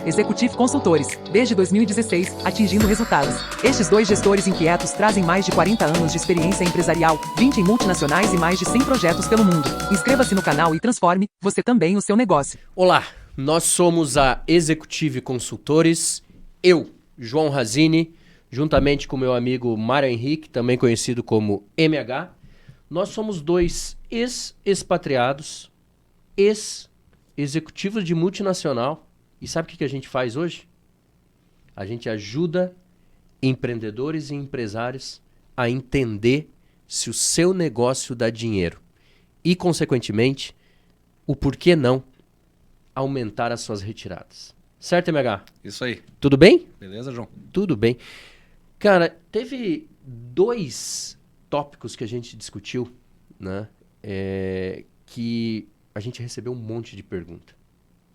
Executive Consultores, desde 2016, atingindo resultados. Estes 2 gestores inquietos trazem mais de 40 anos de experiência empresarial, 20 em multinacionais e mais de 100 projetos pelo mundo. Inscreva-se no canal e transforme, você também, o seu negócio. Olá, nós somos a Executive Consultores, eu, João Razini, juntamente com meu amigo Mário Henrique, também conhecido como MH, nós somos 2 ex-expatriados, ex-executivos de multinacional. E sabe o que a gente faz hoje? A gente ajuda empreendedores e empresários a entender se o seu negócio dá dinheiro e, consequentemente, o porquê não aumentar as suas retiradas. Certo, MH? Isso aí. Tudo bem? Beleza, João? Tudo bem. Cara, teve 2 tópicos que a gente discutiu, né? Que a gente recebeu um monte de pergunta.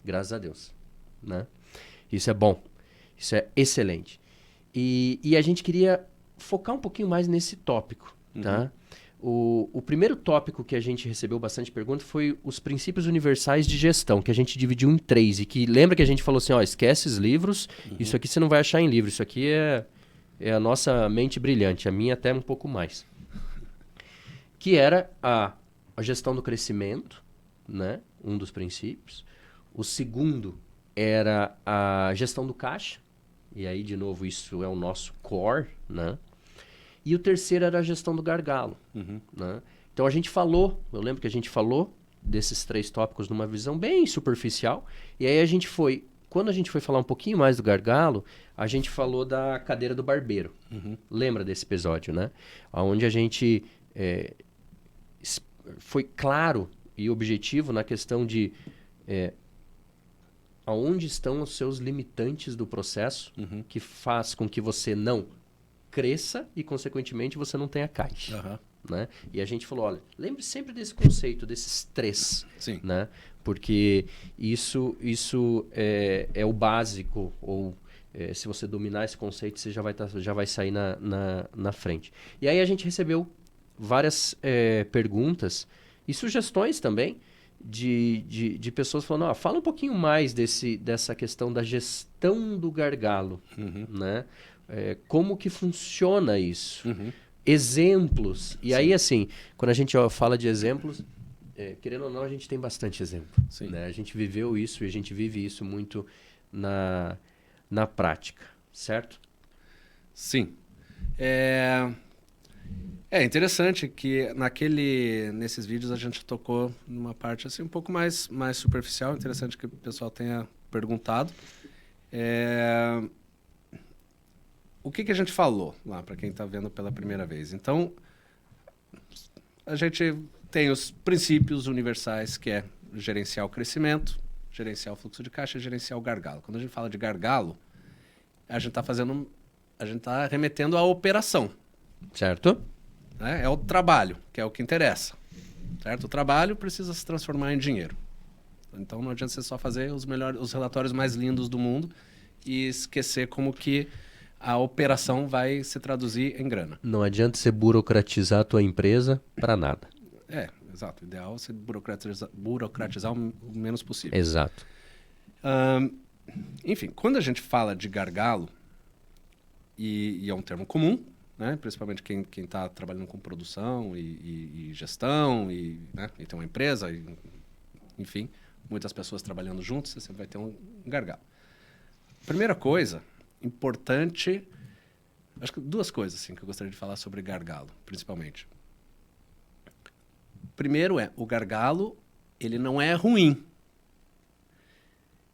Graças a Deus. Né? Isso é bom. Isso é excelente. E a gente queria focar um pouquinho mais nesse tópico. Tá? O primeiro tópico que a gente recebeu bastante pergunta foi os princípios universais de gestão, que a gente dividiu em 3. E que lembra que a gente falou assim, ó, esquece os livros, isso aqui você não vai achar em livro, isso aqui é a nossa mente brilhante, a minha até um pouco mais. Que era a gestão do crescimento, né? Um dos princípios. O segundo era a gestão do caixa, e aí, de novo, isso é o nosso core, né? E o terceiro era a gestão do gargalo. Né? Então, a gente falou, eu lembro que a gente falou desses 3 tópicos numa visão bem superficial, e aí quando a gente foi falar um pouquinho mais do gargalo, a gente falou da cadeira do barbeiro. Lembra desse episódio, né? Onde a gente foi claro e objetivo na questão de aonde estão os seus limitantes do processo que faz com que você não cresça e, consequentemente, você não tenha caixa. Né? E a gente falou, olha, lembre sempre desse conceito, desses 3. Sim. Né? Porque isso é o básico, ou se você dominar esse conceito, você já vai sair na frente. E aí a gente recebeu várias perguntas e sugestões também, de pessoas falando, fala um pouquinho mais dessa questão da gestão do gargalo, né? Como que funciona isso? Exemplos. E aí, assim, quando a gente fala de exemplos, querendo ou não, a gente tem bastante exemplo. Né? A gente viveu isso e a gente vive isso muito na prática, certo? Sim. É interessante que nesses vídeos a gente tocou numa parte assim um pouco mais superficial. Interessante que o pessoal tenha perguntado. O que a gente falou lá, para quem está vendo pela primeira vez? Então, a gente tem os princípios universais, que é gerenciar o crescimento, gerenciar o fluxo de caixa, gerenciar o gargalo. Quando a gente fala de gargalo, a gente está remetendo à operação. Certo. Né? É o trabalho, que é o que interessa. Certo? O trabalho precisa se transformar em dinheiro. Então não adianta você só fazer os relatórios mais lindos do mundo e esquecer como que a operação vai se traduzir em grana. Não adianta você burocratizar a tua empresa para nada. Exato. O ideal é você burocratizar o menos possível. Exato. Enfim, quando a gente fala de gargalo, e é um termo comum, né? Principalmente quem está trabalhando com produção e gestão, né? E tem uma empresa, enfim, muitas pessoas trabalhando juntos, você sempre vai ter um gargalo. Primeira coisa importante, acho que 2 coisas assim, que eu gostaria de falar sobre gargalo, principalmente. Primeiro o gargalo, ele não é ruim.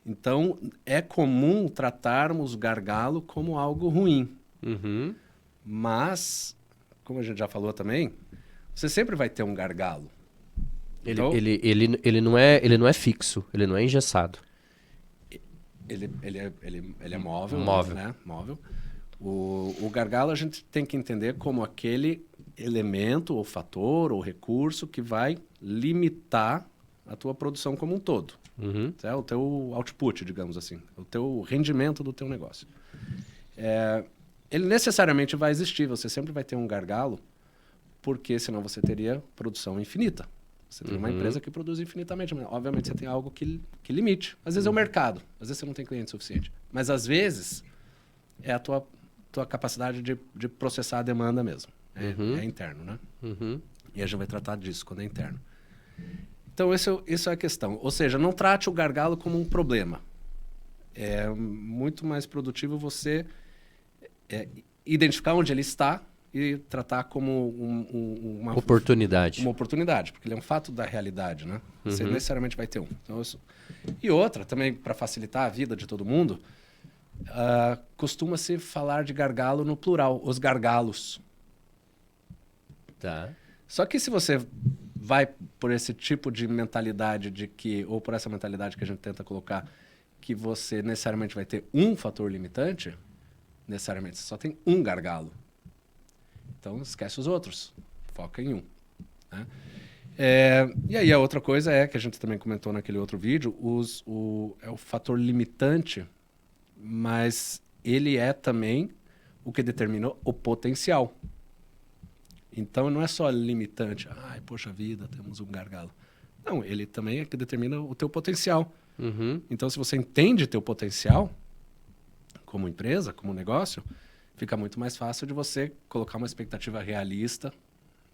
Então, é comum tratarmos gargalo como algo ruim. Mas, como a gente já falou também, você sempre vai ter um gargalo. Ele não é fixo, ele não é engessado. Ele é móvel. Móvel. Né? Móvel. O gargalo a gente tem que entender como aquele elemento, ou fator, ou recurso que vai limitar a tua produção como um todo. O teu output, digamos assim. O teu rendimento do teu negócio. Ele necessariamente vai existir. Você sempre vai ter um gargalo, porque senão você teria produção infinita. Você tem uma empresa que produz infinitamente. Mas, obviamente, você tem algo que limite. Às vezes é o mercado. Às vezes você não tem cliente suficiente. Mas, às vezes, é a tua capacidade de processar a demanda mesmo. É interno, né? E a gente vai tratar disso quando é interno. Então, isso é a questão. Ou seja, não trate o gargalo como um problema. É muito mais produtivo você identificar onde ele está e tratar como uma Oportunidade. Uma oportunidade, porque ele é um fato da realidade, né? Você necessariamente vai ter um. Então, e outra, também para facilitar a vida de todo mundo, costuma-se falar de gargalo no plural, os gargalos. Tá. Só que se você vai por esse tipo de mentalidade ou por essa mentalidade que a gente tenta colocar, que você necessariamente vai ter um fator limitante, necessariamente você só tem um gargalo. Então, esquece os outros. Foca em um. Né? E aí, a outra coisa que a gente também comentou naquele outro vídeo, é o fator limitante, mas ele é também o que determina o potencial. Então, não é só limitante. Ai, poxa vida, temos um gargalo. Não, ele também é que determina o teu potencial. Então, se você entende teu potencial, como empresa, como negócio, fica muito mais fácil de você colocar uma expectativa realista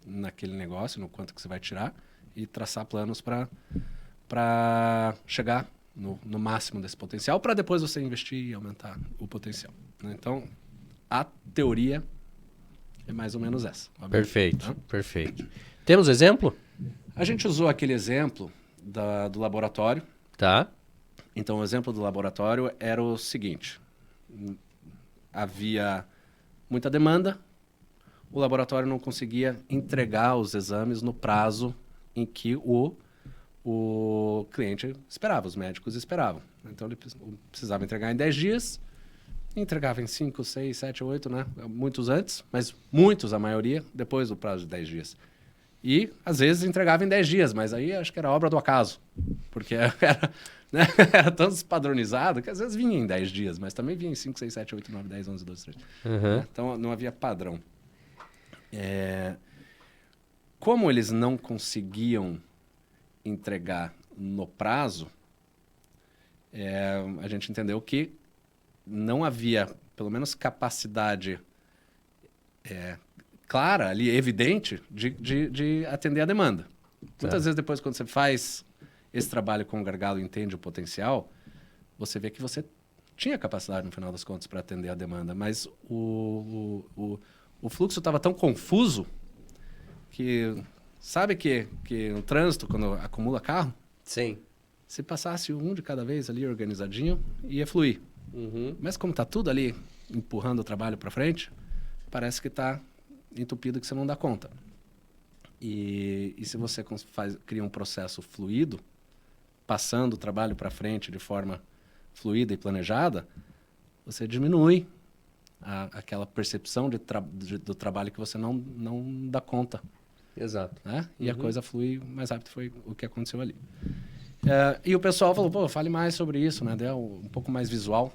naquele negócio, no quanto que você vai tirar, e traçar planos para chegar no máximo desse potencial, para depois você investir e aumentar o potencial. Né? Então, a teoria é mais ou menos essa. Perfeito, tá? perfeito. Temos exemplo? A gente usou aquele exemplo do laboratório. Tá. Então, o exemplo do laboratório era o seguinte. Havia muita demanda, o laboratório não conseguia entregar os exames no prazo em que o cliente esperava, os médicos esperavam. Então, ele precisava entregar em 10 dias, entregava em 5, 6, 7, 8, né? Muitos antes, mas muitos, a maioria, depois do prazo de 10 dias. E, às vezes, entregava em 10 dias, mas aí acho que era obra do acaso, porque era tão despadronizado que às vezes vinha em 10 dias, mas também vinha em 5, 6, 7, 8, 9, 10, 11, 12, 13. Então, não havia padrão. Como eles não conseguiam entregar no prazo, a gente entendeu que não havia, pelo menos, capacidade clara, ali, evidente, de atender a demanda. Muitas vezes, depois, quando você faz esse trabalho com o gargalo e entende o potencial, você vê que você tinha capacidade, no final das contas, para atender a demanda, mas o fluxo estava tão confuso que... Sabe que no trânsito, quando acumula carro, Sim. se passasse um de cada vez ali organizadinho, ia fluir. Mas como está tudo ali empurrando o trabalho para frente, parece que está entupido, que você não dá conta. E se você cria um processo fluido, passando o trabalho para frente de forma fluida e planejada, você diminui aquela percepção do trabalho que você não dá conta. Exato. Né? E a coisa flui mais rápido, foi o que aconteceu ali. E o pessoal falou, pô, fale mais sobre isso, né? Deu um pouco mais visual.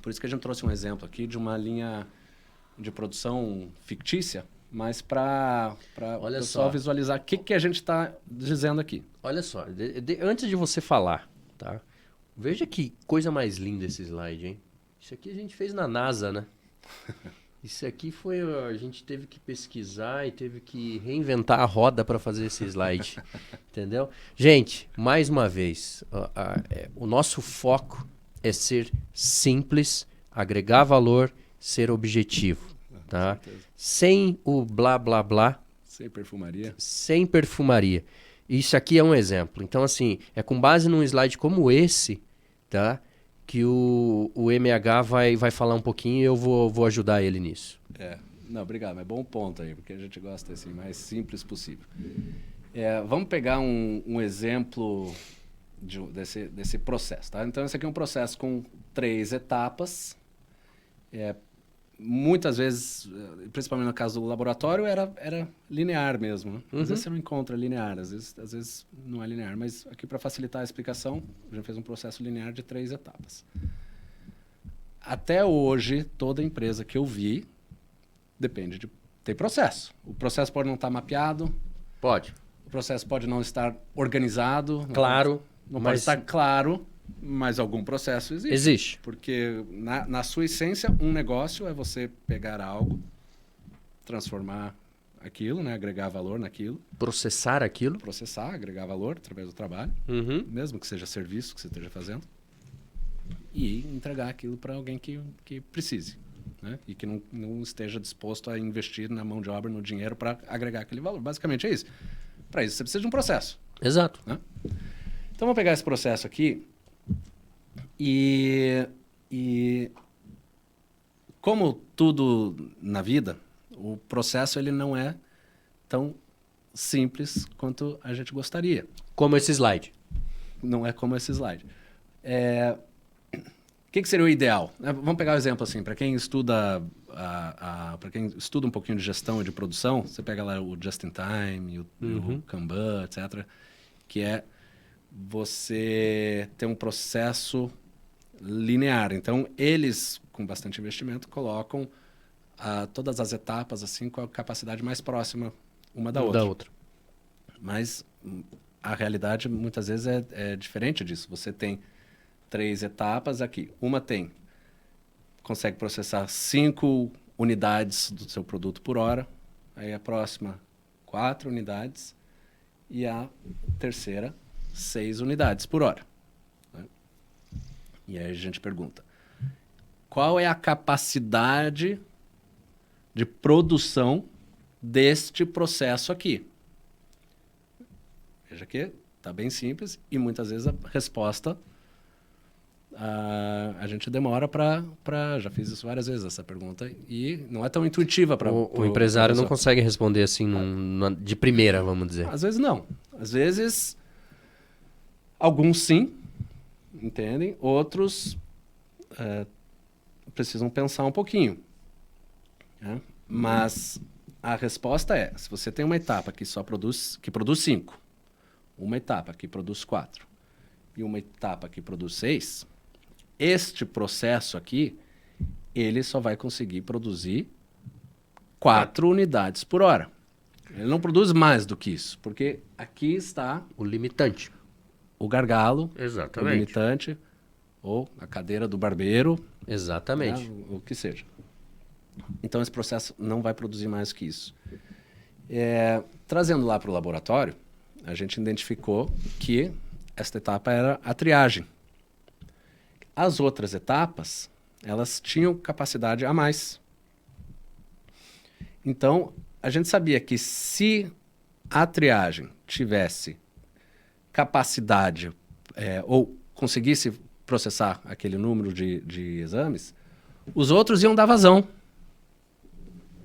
Por isso que a gente trouxe um exemplo aqui de uma linha de produção fictícia, mas para o pessoal visualizar o que a gente está dizendo aqui. Olha só, antes de você falar, tá? Veja que coisa mais linda esse slide, hein? Isso aqui a gente fez na NASA, né? Isso aqui a gente teve que pesquisar e teve que reinventar a roda para fazer esse slide, entendeu? Gente, mais uma vez, o nosso foco é ser simples, agregar valor, ser objetivo, tá? Sem o blá blá blá. Sem perfumaria. Sem perfumaria. Isso aqui é um exemplo. Então, assim, é com base num slide como esse, tá? Que o MH vai falar um pouquinho e eu vou ajudar ele nisso. Não, obrigado, mas bom ponto aí, porque a gente gosta assim, mais simples possível. Vamos pegar um exemplo desse processo, tá? Então, esse aqui é um processo com 3 etapas. Muitas vezes, principalmente no caso do laboratório, era linear mesmo. Né? Às vezes você não encontra linear, às vezes não é linear. Mas aqui, para facilitar a explicação, a gente fez um processo linear de 3 etapas. Até hoje, toda empresa que eu vi tem processo. O processo pode não estar mapeado. Pode. processo pode não estar organizado. Claro. Não pode mas estar claro, mas algum processo existe. existe. Porque na sua essência, um negócio é você pegar algo, transformar aquilo, né? Agregar valor naquilo, Processar aquilo. processar, agregar valor através do trabalho, Uhum. mesmo que seja serviço que você esteja fazendo, e entregar aquilo para alguém que precise, né? E que não esteja disposto a investir na mão de obra, no dinheiro para agregar aquele valor. Basicamente é isso. Para isso você precisa de um processo, Exato. né? Então vamos pegar esse processo aqui e como tudo na vida, o processo ele não é tão simples quanto a gente gostaria. Como esse slide. Não é como esse slide. O que seria o ideal? Vamos pegar um exemplo assim, para quem estuda para quem estuda um pouquinho de gestão e de produção, você pega lá o Just in Time, o Kanban, etc., que é você ter um processo linear. Então, eles, com bastante investimento, colocam todas as etapas assim com a capacidade mais próxima uma da outra. Mas a realidade, muitas vezes, é diferente disso. Você tem 3 etapas aqui. Uma consegue processar 5 unidades do seu produto por hora. Aí a próxima, 4 unidades. E a terceira, 6 unidades por hora. Né? E aí a gente pergunta, qual é a capacidade de produção deste processo aqui? Veja que está bem simples e muitas vezes a resposta a gente demora para... Já fiz isso várias vezes, essa pergunta, e não é tão intuitiva para O empresário não consegue responder assim de primeira, vamos dizer. Às vezes não. Às vezes, alguns sim, entendem? Outros precisam pensar um pouquinho. Né? Mas a resposta é, se você tem uma etapa que produz 5, uma etapa que produz 4 e uma etapa que produz 6, este processo aqui, ele só vai conseguir produzir 4 unidades por hora. Ele não produz mais do que isso, porque aqui está O limitante. o gargalo, Exatamente. o limitante, ou a cadeira do barbeiro, Exatamente. né, o que seja. Então, esse processo não vai produzir mais que isso. Trazendo lá para o laboratório, a gente identificou que esta etapa era a triagem. As outras etapas, elas tinham capacidade a mais. Então, a gente sabia que se a triagem tivesse capacidade ou conseguisse processar aquele número de exames, os outros iam dar vazão.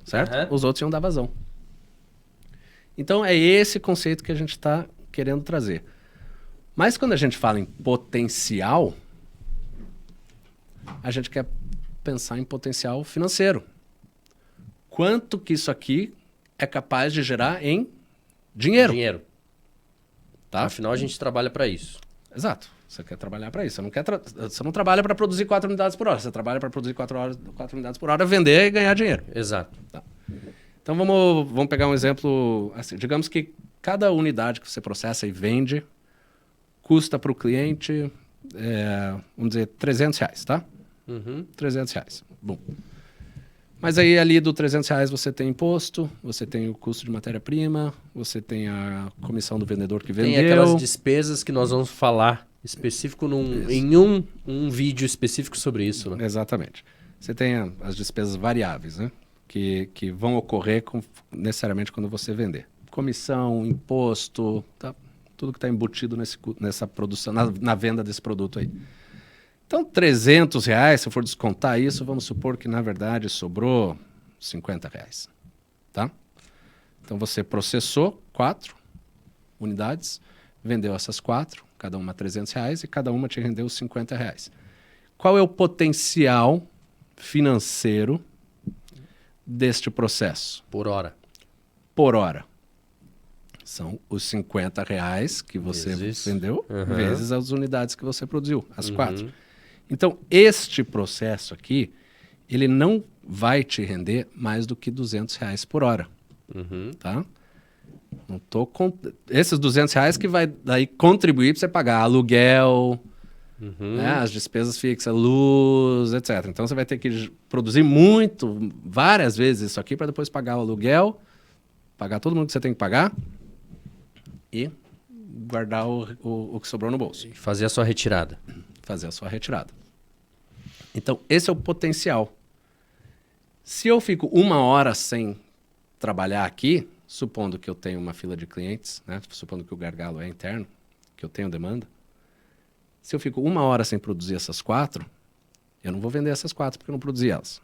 Certo? Uhum. Os outros iam dar vazão. Então, é esse conceito que a gente está querendo trazer. Mas quando a gente fala em potencial, a gente quer pensar em potencial financeiro. Quanto que isso aqui é capaz de gerar em dinheiro? Dinheiro. Tá? Afinal, a gente trabalha para isso. Exato. Você quer trabalhar para isso. Você não trabalha para produzir 4 unidades por hora. Você trabalha para produzir 4 unidades por hora, vender e ganhar dinheiro. Exato. Tá. Então vamos pegar um exemplo assim. Digamos que cada unidade que você processa e vende custa para o cliente, vamos dizer, R$300, tá? Uhum. R$300. Bom. Mas aí ali do R$300 você tem imposto, você tem o custo de matéria-prima, você tem a comissão do vendedor que vendeu. Tem aquelas despesas que nós vamos falar específico em um vídeo específico sobre isso. Né? Exatamente. Você tem as despesas variáveis, né? Que vão ocorrer necessariamente quando você vender. Comissão, imposto, tá? Tudo que está embutido nessa produção, na venda desse produto aí. Então, R$300, se eu for descontar isso, vamos supor que, na verdade, sobrou R$50. Tá? Então, você processou 4 unidades, vendeu essas 4, cada uma R$300, e cada uma te rendeu R$50. Qual é o potencial financeiro deste processo? Por hora. Por hora. São os R$50 que você vendeu, vezes as unidades que você produziu, as 4. Então, este processo aqui, ele não vai te render mais do que R$200 por hora. Tá? Não tô esses R$200 que vai daí contribuir para você pagar aluguel, né, as despesas fixas, luz, etc. Então você vai ter que produzir muito, várias vezes isso aqui para depois pagar o aluguel, pagar todo mundo que você tem que pagar e guardar o que sobrou no bolso. E fazer a sua retirada. Fazer a sua retirada. Então, esse é o potencial. Se eu fico 1 hora sem trabalhar aqui, supondo que eu tenho uma fila de clientes, né, supondo que o gargalo é interno, que eu tenho demanda, se eu fico 1 hora sem produzir essas 4, eu não vou vender essas 4 porque eu não produzi elas.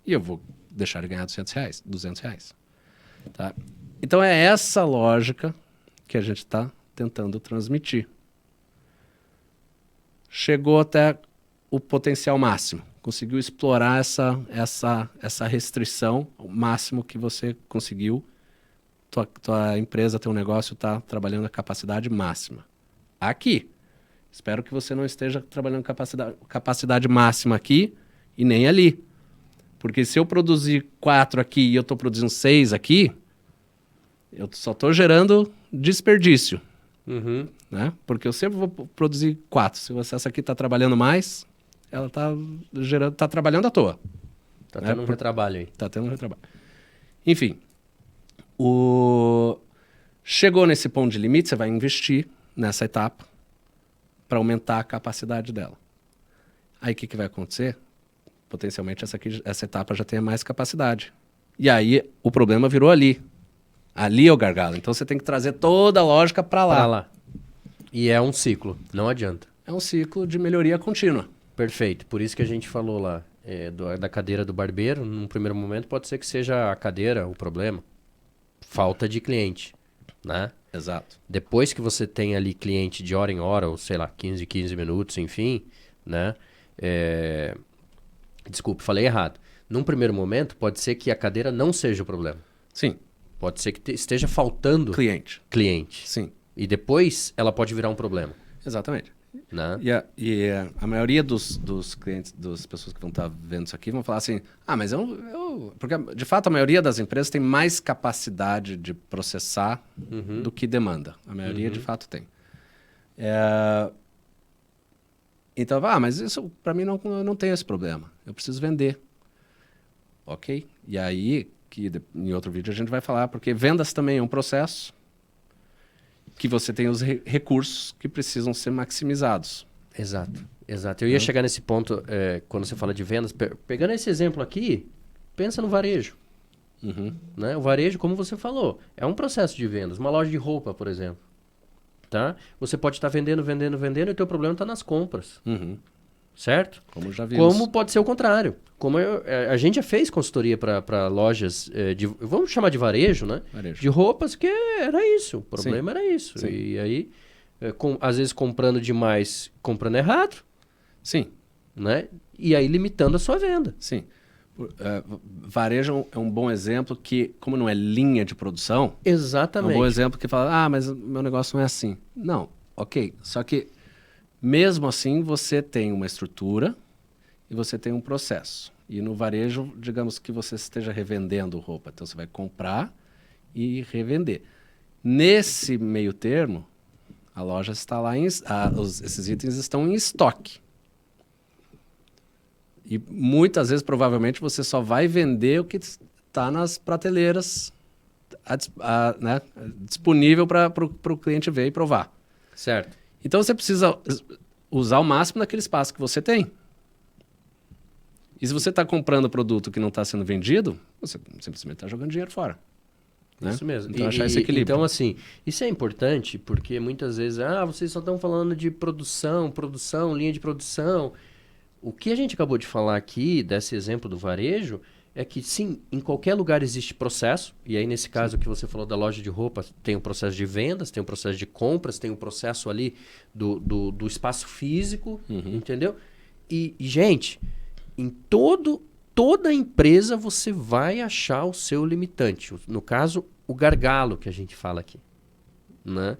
E eu vou deixar de ganhar R$200, R$200. Tá? Então, é essa lógica que a gente está tentando transmitir. Chegou até o potencial máximo. Conseguiu explorar essa restrição, o máximo que você conseguiu. Tua empresa, teu negócio está trabalhando a capacidade máxima. Aqui. Espero que você não esteja trabalhando capacidade máxima aqui e nem ali. Porque se eu produzir 4 aqui e eu estou produzindo 6 aqui, eu só estou gerando desperdício. Né? Porque eu sempre vou produzir 4. Se essa aqui está trabalhando mais, ela está trabalhando à toa. Tá tendo um retrabalho aí. Tá tendo um retrabalho. Enfim, chegou nesse ponto de limite, você vai investir nessa etapa para aumentar a capacidade dela. Aí o que vai acontecer? Potencialmente essa etapa já tenha mais capacidade. E aí o problema virou ali. Ali é o gargalo. Então você tem que trazer toda a lógica para lá. Pra lá. E é um ciclo, não adianta. É um ciclo de melhoria contínua. Perfeito. Por isso que a gente falou lá da cadeira do barbeiro. Num primeiro momento pode ser que seja a cadeira o problema. Falta de cliente, né? Exato. Depois que você tem ali cliente de hora em hora, ou sei lá, 15 minutos, enfim, né? Desculpe, falei errado. Num primeiro momento pode ser que a cadeira não seja o problema. Sim. Pode ser que esteja faltando Cliente. Sim. E depois ela pode virar um problema. Exatamente. Né? E a maioria dos clientes, das pessoas que vão estar vendo isso aqui, vão falar assim, mas porque de fato a maioria das empresas tem mais capacidade de processar do que demanda. A maioria de fato tem. Então, mas isso para mim não tem esse problema. Eu preciso vender. Ok? E aí, que em outro vídeo a gente vai falar, porque vendas também é um processo que você tem os recursos que precisam ser maximizados. Exato. Eu ia chegar nesse ponto quando você fala de vendas. Pegando esse exemplo aqui, pensa no varejo. Né? O varejo, como você falou, é um processo de vendas. Uma loja de roupa, por exemplo. Tá? Você pode estar vendendo e o teu problema está nas compras. Certo? Como já vimos. Como pode ser o contrário. Como a gente já fez consultoria para lojas vamos chamar de varejo, né? Varejo. De roupas, que era isso. O problema era isso. Sim. E aí, às vezes comprando demais, comprando errado. Sim. Né? E aí limitando a sua venda. Sim. Varejo é um bom exemplo que, como não é linha de produção, Exatamente. é um bom exemplo que fala, mas o meu negócio não é assim. Não, ok. Só que mesmo assim, você tem uma estrutura e você tem um processo. E no varejo, digamos que você esteja revendendo roupa. Então, você vai comprar e revender. Nesse meio termo, a loja está lá, esses itens estão em estoque. E muitas vezes, provavelmente, você só vai vender o que está nas prateleiras né, disponível para o cliente ver e provar. Certo. Então, você precisa usar o máximo daquele espaço que você tem. E se você está comprando produto que não está sendo vendido, você simplesmente está jogando dinheiro fora. Né? Isso mesmo. Então, achar esse equilíbrio. Então, assim, isso é importante porque muitas vezes, vocês só estão falando de produção, linha de produção. O que a gente acabou de falar aqui, desse exemplo do varejo, é que sim, em qualquer lugar existe processo, e aí nesse caso que você falou da loja de roupa, tem um processo de vendas, tem um processo de compras, tem um processo ali do espaço físico, entendeu? E, gente, em toda empresa você vai achar o seu limitante, no caso, o gargalo que a gente fala aqui, né?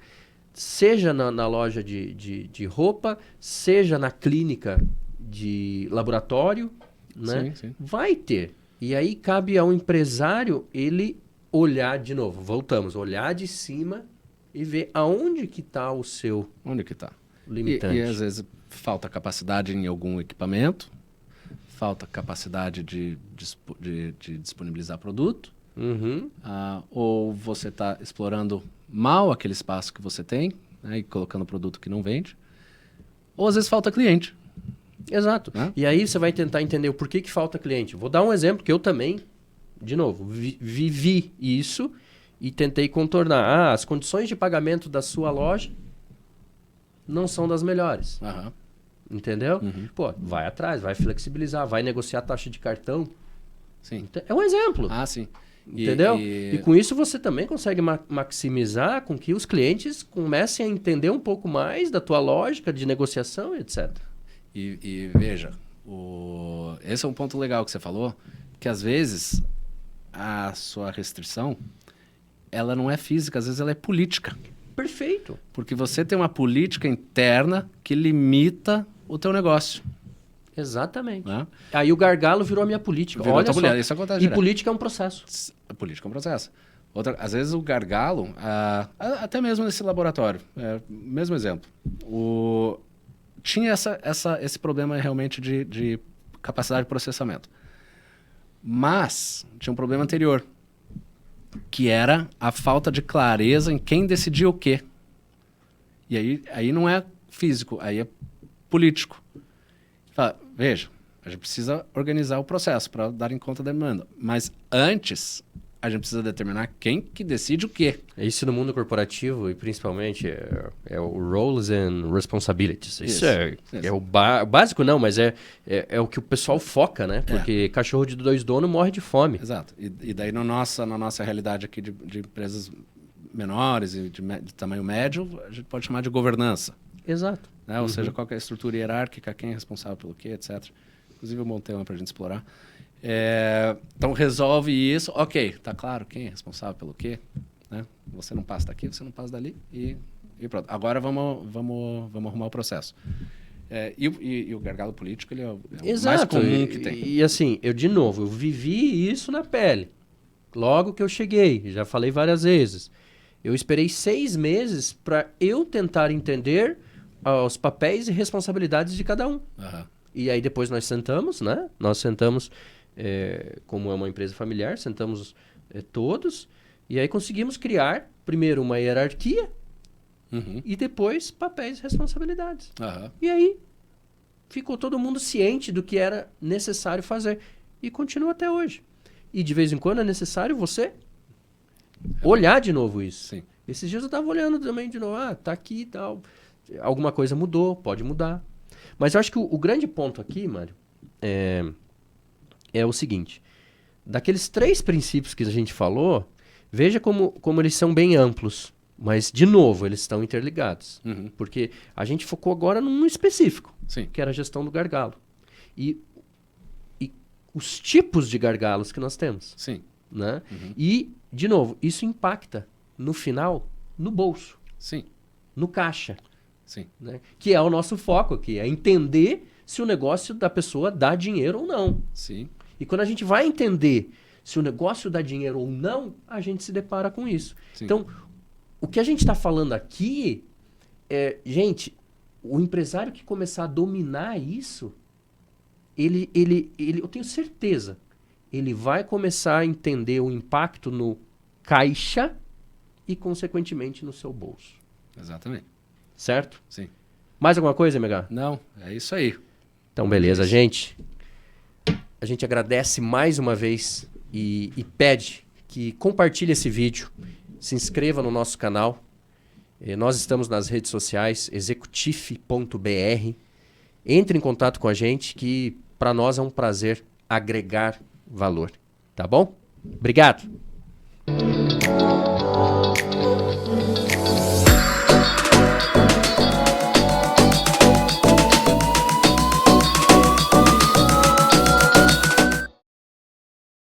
Seja na loja de roupa, seja na clínica de laboratório, né? Sim. Vai ter. E aí cabe ao empresário ele olhar de novo, voltamos, olhar de cima e ver aonde que está o seu Onde que tá? limitante. E às vezes falta capacidade em algum equipamento, falta capacidade de disponibilizar produto, Uhum. ou você está explorando mal aquele espaço que você tem, né, e colocando produto que não vende, ou às vezes falta cliente. Exato. Né? E aí você vai tentar entender o porquê que falta cliente. Vou dar um exemplo que eu também, de novo, vivi isso e tentei contornar. As condições de pagamento da sua loja não são das melhores. Aham. Entendeu? Uhum. Pô, vai atrás, vai flexibilizar, vai negociar a taxa de cartão. Sim. É um exemplo. Ah, sim. Entendeu? E com isso você também consegue maximizar com que os clientes comecem a entender um pouco mais da tua lógica de negociação, etc. E veja, esse é um ponto legal que você falou, que às vezes a sua restrição, ela não é física, às vezes ela é política. Perfeito. Porque você tem uma política interna que limita o teu negócio. Exatamente. Né? Aí o gargalo virou a minha política. Virou a Olha tua só. política, isso acontece E direto. política é um processo. A política é um processo. Às vezes o gargalo, até mesmo nesse laboratório, mesmo exemplo, tinha esse problema realmente de capacidade de processamento. Mas tinha um problema anterior, que era a falta de clareza em quem decidia o quê. E aí não é físico, aí é político. Fala, veja, a gente precisa organizar o processo para dar em conta da demanda. Mas antes, a gente precisa determinar quem que decide o quê. Isso no mundo corporativo e principalmente é o roles and responsibilities. Isso é o básico, não, mas é o que o pessoal foca, né? Porque cachorro de 2 donos morre de fome. Exato. E daí na nossa realidade aqui de empresas menores e de tamanho médio, a gente pode chamar de governança. Exato. Né? Ou seja, qual que é a estrutura hierárquica, quem é responsável pelo quê, etc. Inclusive eu montei uma para a gente explorar. Então resolve isso, ok, tá claro quem é responsável pelo quê, né? Você não passa daqui, você não passa dali e pronto. Agora vamos arrumar o processo. E o gargalo político ele é o mais comum que tem. E assim, eu vivi isso na pele. Logo que eu cheguei, já falei várias vezes. Eu esperei 6 meses para eu tentar entender os papéis e responsabilidades de cada um. Uhum. E aí depois nós sentamos, né? Nós sentamos, como é uma empresa familiar, sentamos todos. E aí conseguimos criar, primeiro, uma hierarquia e depois papéis e responsabilidades. Uhum. E aí ficou todo mundo ciente do que era necessário fazer. E continua até hoje. E de vez em quando é necessário você olhar de novo isso. Sim. Esses dias eu estava olhando também de novo. Tá aqui e tal. Alguma coisa mudou, pode mudar. Mas eu acho que o grande ponto aqui, Mário, é o seguinte. Daqueles 3 princípios que a gente falou, veja como eles são bem amplos. Mas, de novo, eles estão interligados. Uhum. Porque a gente focou agora num específico, Sim. que era a gestão do gargalo. E os tipos de gargalos que nós temos. Sim. Né? Uhum. E, de novo, isso impacta, no final, no bolso, Sim. no caixa. Sim. Né? Que é o nosso foco aqui, é entender se o negócio da pessoa dá dinheiro ou não. Sim. E quando a gente vai entender se o negócio dá dinheiro ou não, a gente se depara com isso. Sim. Então, o que a gente está falando aqui gente, o empresário que começar a dominar isso, ele, eu tenho certeza, ele vai começar a entender o impacto no caixa e, consequentemente, no seu bolso. Exatamente. Certo? Sim. Mais alguma coisa, MH? Não, é isso aí. Então, beleza, gente. A gente agradece mais uma vez e pede que compartilhe esse vídeo, se inscreva no nosso canal. Nós estamos nas redes sociais, executif.br. Entre em contato com a gente, que para nós é um prazer agregar valor. Tá bom? Obrigado!